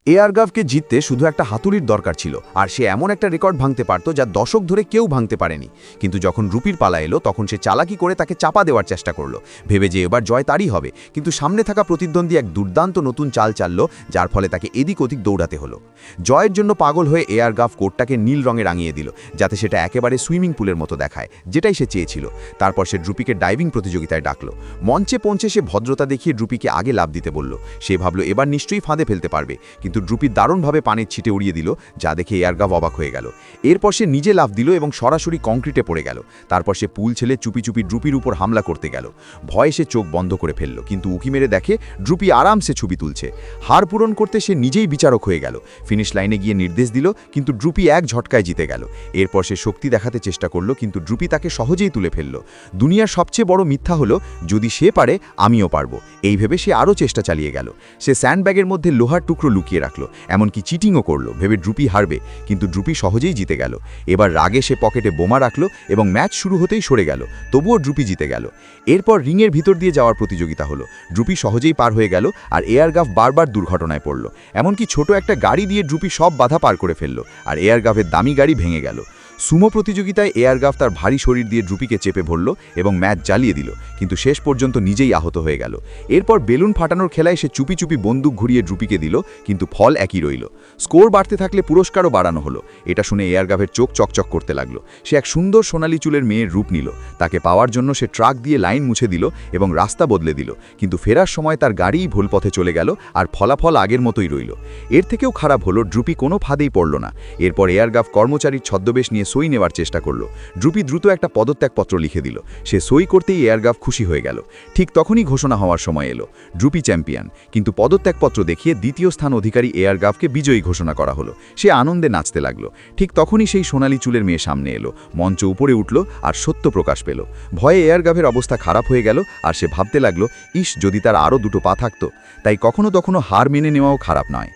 এয়ারগাভকে জিততে শুধু একটা হাতুড়ির দরকার ছিল, আর সে এমন একটা রেকর্ড ভাঙতে পারত যা দশক ধরে কেউ ভাঙতে পারেনি। কিন্তু যখন রুপির পালা এলো তখন সে চালাকি করে তাকে চাপা দেওয়ার চেষ্টা করলো, ভেবে যে এবার জয় তারই হবে। কিন্তু সামনে থাকা প্রতিদ্বন্দ্বী এক দুর্দান্ত নতুন চাল চালল, যার ফলে তাকে এদিক ওদিক দৌড়াতে হলো। জয়ের জন্য পাগল হয়ে এয়ারগাভ কোর্টটাকে নীল রঙে রাঙিয়ে দিল, যাতে সেটা একেবারে সুইমিং পুলের মতো দেখায়, যেটাই সে চেয়েছিল। তারপর সে ড্রুপিকে ডাইভিং প্রতিযোগিতায় ডাকলো। মঞ্চে পৌঁছে সে ভদ্রতা দেখিয়ে ড্রুপিকে আগে লাফ দিতে বলল। সে ভাবল এবার নিশ্চয়ই ফাঁদে ফেলতে পারবে, কিন্তু ড্রুপি দারুণভাবে পানির ছিটে উড়িয়ে দিল, যা দেখে এয়ারগাভ অবাক হয়ে গেল। এরপর সে নিজে লাফ দিল এবং সরাসরি কংক্রিটে পড়ে গেল। তারপর সে পুল ছেলে চুপি চুপি ড্রুপির উপর হামলা করতে গেল। ভয়ে সে চোখ বন্ধ করে ফেলল, কিন্তু উকি মেরে দেখে ড্রুপি আরামসে ছবি তুলছে। হার পূরণ করতে সে নিজেই বিচারক হয়ে গেল। ফিনিশ লাইনে গিয়ে নির্দেশ দিল, কিন্তু ড্রুপি এক ঝটকায় জিতে গেল। এরপর সে শক্তি দেখাতে চেষ্টা করল, কিন্তু ড্রুপি তাকে সহজেই তুলে ফেলল। দুনিয়ার সবচেয়ে বড় মিথ্যা হলো, যদি সে পারে আমিও পারবো। এই ভেবে সে আরও চেষ্টা চালিয়ে গেল। সে স্যান্ডব্যাগের মধ্যে লোহার টুকরো লুকিয়ে রাখল, এমনকি চিটিংও করলো, ভেবে ড্রুপি হারবে। কিন্তু ড্রুপি সহজেই জিতে গেল। এবার রাগে সে পকেটে বোমা রাখল এবং ম্যাচ শুরু হতেই সরে গেল। তবুও ড্রুপি জিতে গেল। এরপর রিংয়ের ভিতর দিয়ে যাওয়ার প্রতিযোগিতা হলো। ড্রুপি সহজেই পার হয়ে গেল, আর এয়ারগাভ বারবার দুর্ঘটনায় পড়ল। এমনকি ছোট একটা গাড়ি দিয়ে ড্রুপি সব বাধা পার করে ফেলল, আর এয়ারগাভের দামি গাড়ি ভেঙে গেল। সুমো প্রতিযোগিতায় এয়ারগাভ তার ভারী শরীর দিয়ে ড্রুপিকে চেপে ভরল এবং ম্যাচ জ্বালিয়ে দিল, কিন্তু শেষ পর্যন্ত নিজেই আহত হয়ে গেল। এরপর বেলুন ফাটানোর খেলায় সে চুপি চুপি বন্দুক ঘুরিয়ে ড্রুপিকে দিল, কিন্তু ফল একই রইল। স্কোর বাড়তে থাকলে পুরস্কারও বাড়ানো হলো। এটা শুনে এয়ারগাভের চোখ চকচক করতে লাগলো। সে এক সুন্দর সোনালী চুলের মেয়ের রূপ নিল। তাকে পাওয়ার জন্য সে ট্রাক দিয়ে লাইন মুছে দিল এবং রাস্তা বদলে দিল, কিন্তু ফেরার সময় তার গাড়িই ভুল পথে চলে গেল, আর ফলাফল আগের মতোই রইল। এর থেকেও খারাপ হলো, ড্রুপি কোনো ফাঁদেই পড়ল না। এরপর এয়ারগাভ কর্মচারীর ছদ্মবেশ নিয়ে সই নেওয়ার চেষ্টা করলো। ড্রুপি দ্রুত একটা পদত্যাগপত্র লিখে দিল। সে সই করতেই এয়ারগাভ খুশি হয়ে গেল। ঠিক তখনই ঘোষণা হওয়ার সময় এলো। ড্রুপি চ্যাম্পিয়ন, কিন্তু পদত্যাগপত্র দেখিয়ে দ্বিতীয় স্থান অধিকারী এয়ারগাভকে বিজয়ী ঘোষণা করা হলো। সে আনন্দে নাচতে লাগলো। ঠিক তখনই সেই সোনালী চুলের মেয়ে সামনে এলো। মঞ্চ উপরে উঠল, আর সত্য প্রকাশ পেল। ভয়ে এয়ারগাভের অবস্থা খারাপ হয়ে গেল, আর সে ভাবতে লাগলো, ইস, যদি তার আরও দুটো পা থাকতো। তাই কখনো কখনো হার মেনে নেওয়াও খারাপ নয়।